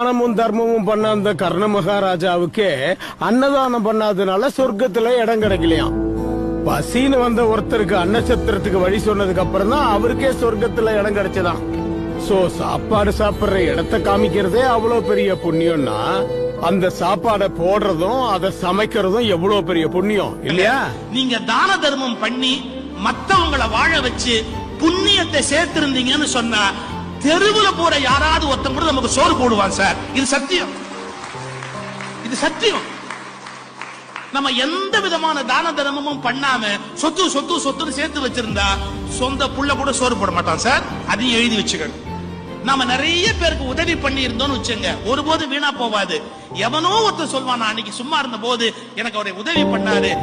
தானமும் தர்மமும் பண்ண அந்த கர்ண மகாராஜாவுக்கு அன்னதானம் பண்ணாதனால சொர்க்கத்துல இடம் கிடைக்கலையாம். பசின்னு வந்த ஒருத்தருக்கு அன்னசத்திரத்துக்கு வழி சொன்னதுக்கு அப்புறம் தான் அவருக்கே சொர்க்கத்துல இடம் கிடைச்சதாம். சோ சாப்பாடு சாப்பிடுற இடத்தை காமிக்கிறதே அவ்வளவு பெரிய புண்ணியம்னா அந்த சாப்பாடை போடுறதும் அதை சமைக்கிறதும் எவ்வளவு பெரிய புண்ணியம் இல்லையா? நீங்க தான தர்மம் பண்ணி மத்தவங்களை வாழ வச்சு புண்ணியத்தை சேர்த்திருந்தீங்கன்னு சொன்னா தெருவுல போற யாராவது ஒருத்தன் கூட நமக்கு சோறு போடுவான் சார். இது சத்தியம், இது சத்தியம். நம்ம எந்த விதமான தான தர்மமும் பண்ணாம சொத்து சொத்து சொத்துன்னு சேர்த்து வச்சிருந்தா சொந்த புள்ள கூட சோறு போட மாட்டான் சார். அதையும் எழுதி வச்சுக்கணும். நாம நிறைய பேருக்கு உதவி பண்ணி இருந்தோம்னு வச்சுங்க, ஒருபோது வீணா போவாது. எவனோ ஒருத்தர் சொல்வான், அன்னைக்கு சும்மா இருந்த போது எனக்கு அவரை உதவி பண்ணாரு.